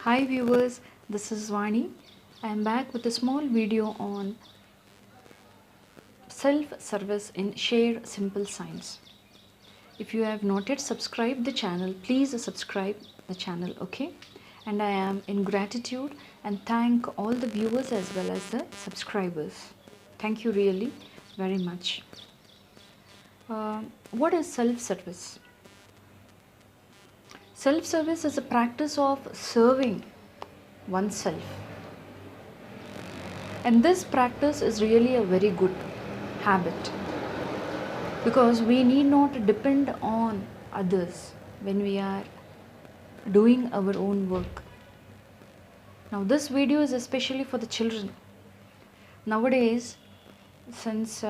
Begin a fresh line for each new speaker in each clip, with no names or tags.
Hi viewers, this is Vani. I am back with a small video on self-service in Share Simple Science. If you have not yet subscribed the channel, please subscribe the channel, okay? And I am in gratitude and thank all the viewers as well as the subscribers. Thank you really very much. What is self-service? Self-service is a practice of serving oneself. And this practice is really a very good habit because we need not depend on others when we are doing our own work. Now this video is especially for the children. Nowadays, since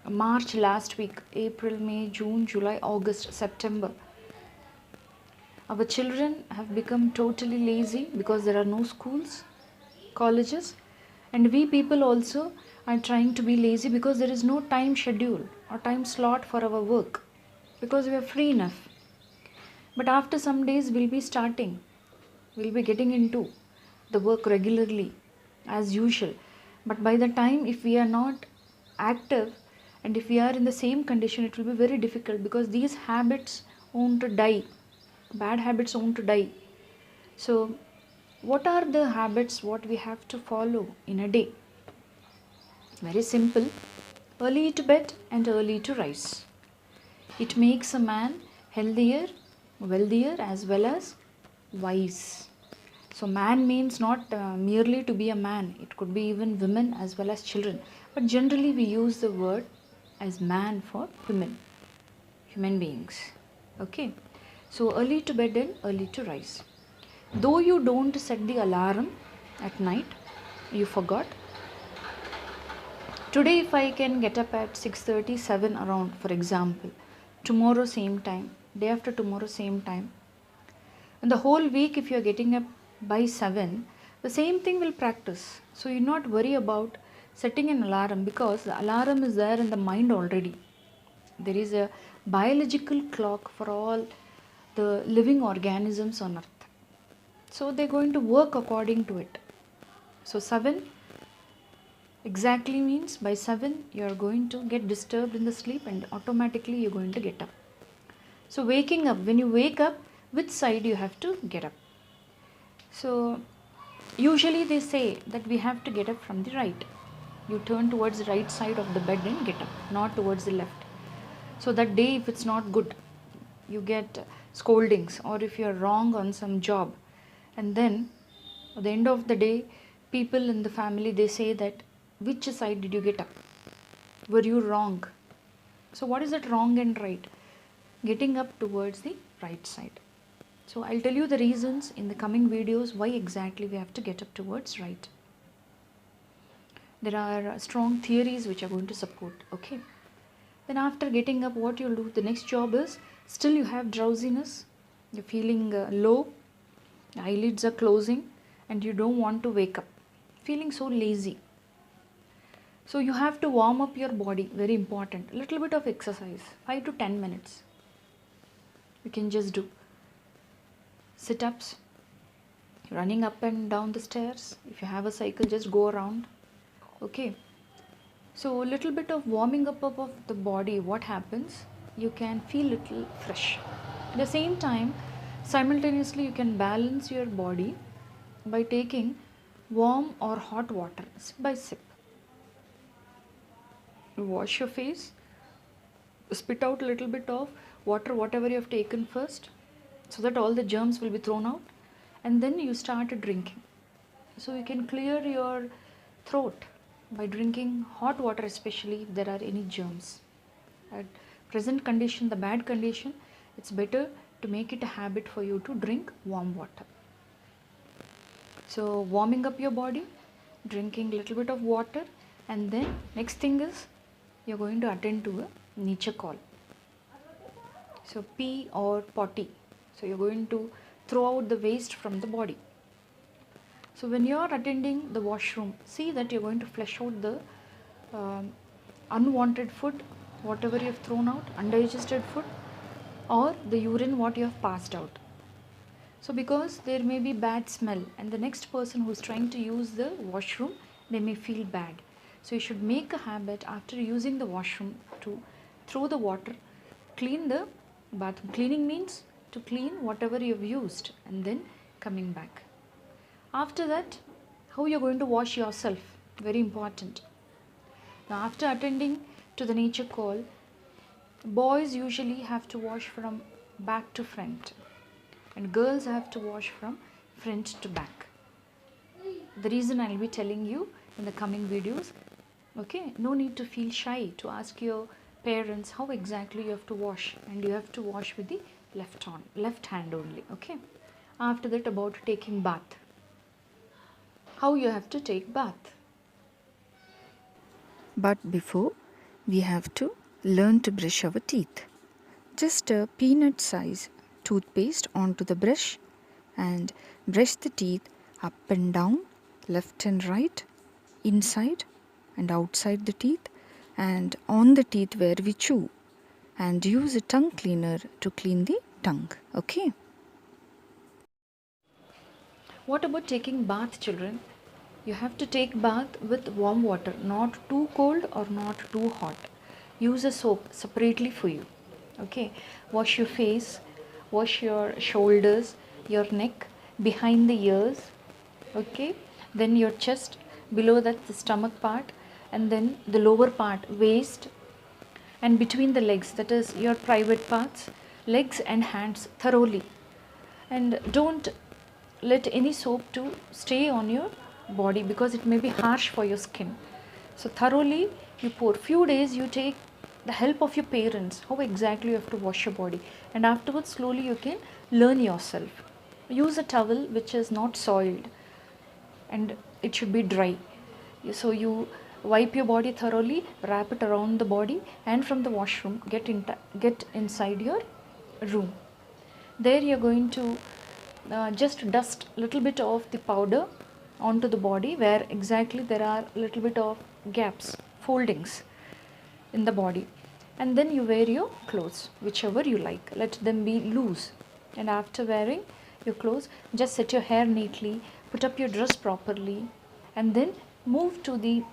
March last week, April, May, June, July, August, September, our children have become totally lazy because there are no schools, colleges, and we people also are trying to be lazy because there is no time schedule or time slot for our work because we are free enough. But after some days we'll be getting into the work regularly as usual. But by the time if we are not active and if we are in the same condition, it will be very difficult because these habits won't die. Bad habits won't die. So what are the habits what we have to follow in a day? Very simple. Early to bed and early to rise. It makes a man healthier, wealthier as well as wise. So man means not merely to be a man. It could be even women as well as children. But generally we use the word as man for women, human beings. Okay. So early to bed and early to rise. Though you don't set the alarm at night, you forgot. Today if I can get up at 6:37 around, for example, tomorrow same time, day after tomorrow same time, and the whole week if you are getting up by 7, the same thing will practice. So you not worry about setting an alarm because the alarm is there in the mind already. There is a biological clock for all the living organisms on earth. So they're going to work according to it. So 7 exactly means by 7 you are going to get disturbed in the sleep and automatically you're going to get up. So waking up, when you wake up, which side you have to get up? So usually they say that we have to get up from the right. You turn towards the right side of the bed and get up, not towards the left. So that day if it's not good, you get scoldings, or if you're wrong on some job, and then at the end of the day people in the family they say that which side did you get up? Were you wrong? So what is that wrong and right? Getting up towards the right side. So I'll tell you the reasons in the coming videos why exactly we have to get up towards right. There are strong theories which are going to support, okay? Then after getting up, what you'll do, the next job is, still you have drowsiness, you're feeling low, eyelids are closing and you don't want to wake up, feeling so lazy. So you have to warm up your body, very important. A little bit of exercise, 5 to 10 minutes. You can just do sit-ups, running up and down the stairs. If you have a cycle, just go around. Okay. So a little bit of warming up of the body, what happens? You can feel little fresh. At the same time, simultaneously you can balance your body by taking warm or hot water, sip by sip. Wash your face, spit out a little bit of water, whatever you have taken first, so that all the germs will be thrown out, and then you start drinking. So you can clear your throat by drinking hot water, especially if there are any germs. At present condition, the bad condition, it's better to make it a habit for you to drink warm water. So warming up your body, drinking a little bit of water, and then next thing is you're going to attend to a nature call. So pee or potty. So you're going to throw out the waste from the body. So when you're attending the washroom, see that you're going to flush out the unwanted food, whatever you have thrown out, undigested food, or the urine what you have passed out. So because there may be bad smell and the next person who's trying to use the washroom, they may feel bad. So you should make a habit after using the washroom to throw the water, clean the bathroom. Cleaning means to clean whatever you've used and then coming back. After that, how you're going to wash yourself, very important. Now after attending to the nature call, boys usually have to wash from back to front and girls have to wash from front to back. The reason I'll be telling you in the coming videos. Okay, no need to feel shy to ask your parents how exactly you have to wash, and you have to wash with the left hand only. Okay, after that, about taking bath, how you have to take bath.
But before, we have to learn to brush our teeth. Just a peanut size toothpaste onto the brush and brush the teeth up and down, left and right, inside and outside the teeth, and on the teeth where we chew, and use a tongue cleaner to clean the tongue. Okay?
What about taking bath, children? You have to take bath with warm water, not too cold or not too hot. Use a soap separately for you. Okay, wash your face, wash your shoulders, your neck, behind the ears. Okay, then your chest, below that the stomach part, and then the lower part, waist, and between the legs, that is your private parts, legs and hands thoroughly. And don't let any soap to stay on your body because it may be harsh for your skin. So thoroughly you pour. Few days you take the help of your parents how exactly you have to wash your body, and afterwards slowly you can learn yourself. Use a towel which is not soiled and it should be dry. So you wipe your body thoroughly, wrap it around the body, and from the washroom get inside your room. There you're going to just dust little bit of the powder onto the body where exactly there are little bit of gaps, foldings in the body, and then you wear your clothes whichever you like, let them be loose. And after wearing your clothes, just set your hair neatly, put up your dress properly, and then move to the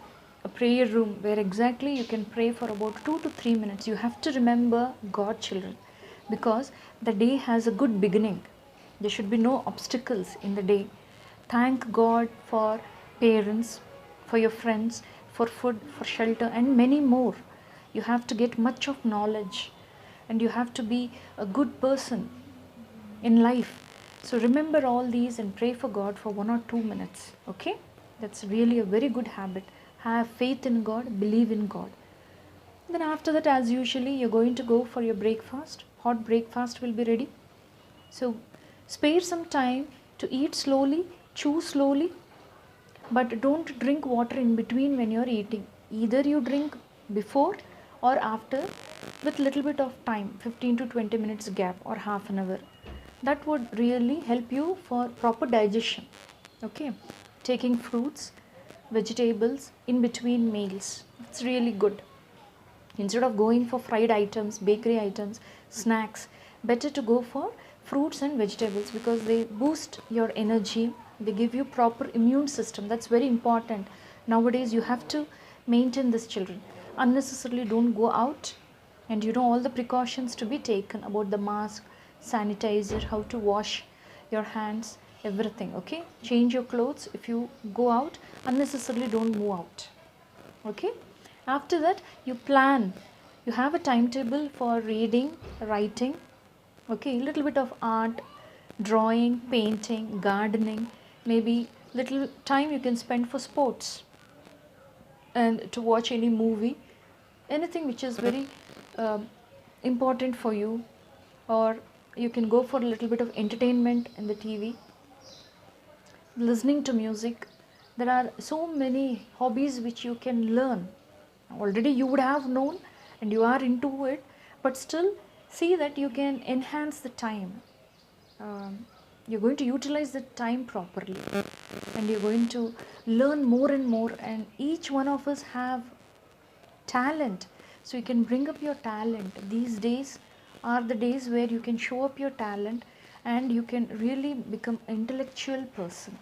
prayer room where exactly you can pray for about 2 to 3 minutes. You have to remember God, children, because the day has a good beginning. There should be no obstacles in the day. Thank God for parents, for your friends, for food, for shelter, and many more. You have to get much of knowledge and you have to be a good person in life. So remember all these and pray for God for 1 or 2 minutes. Okay? That's really a very good habit. Have faith in God, believe in God. Then after that, as usually, you're going to go for your breakfast. Hot breakfast will be ready. So spare some time to eat slowly, chew slowly, but don't drink water in between when you're eating. Either you drink before or after with little bit of time, 15 to 20 minutes gap or half an hour. That would really help you for proper digestion. Okay, taking fruits, vegetables in between meals, it's really good. Instead of going for fried items, bakery items, snacks, better to go for fruits and vegetables because they boost your energy, they give you proper immune system. That's very important. Nowadays you have to maintain this, children. Unnecessarily don't go out, and you know all the precautions to be taken about the mask, sanitizer, how to wash your hands, everything. Okay, change your clothes if you go out. Unnecessarily don't move out. Okay, after that you plan, you have a timetable for reading, writing. Okay, little bit of art, drawing, painting, gardening, maybe little time you can spend for sports and to watch any movie, anything which is very um, important for you, or you can go for a little bit of entertainment in the TV, listening to music. There are so many hobbies which you can learn. Already you would have known and you are into it, but still see that you can enhance the time. You're going to utilize the time properly and you're going to learn more and more, and each one of us have talent, so you can bring up your talent. These days are the days where you can show up your talent and you can really become intellectual person.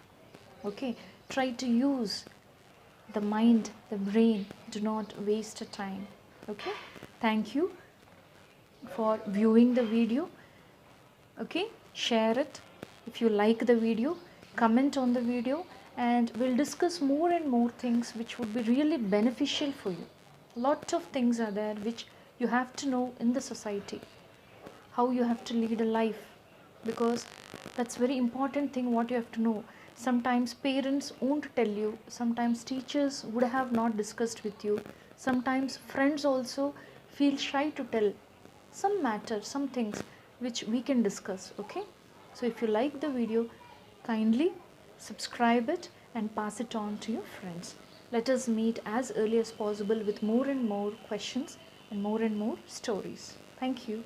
Okay, try to use the mind, the brain, do not waste a time. Okay, thank you for viewing the video. Okay, share it if you like the video, comment on the video, and we'll discuss more and more things which would be really beneficial for you. Lot of things are there which you have to know in the society, how you have to lead a life, because that's very important thing what you have to know. Sometimes parents won't tell you, sometimes teachers would have not discussed with you, sometimes friends also feel shy to tell some matter, some things which we can discuss. Okay, so if you like the video, kindly subscribe it and pass it on to your friends. Let us meet as early as possible with more and more questions and more stories. Thank you.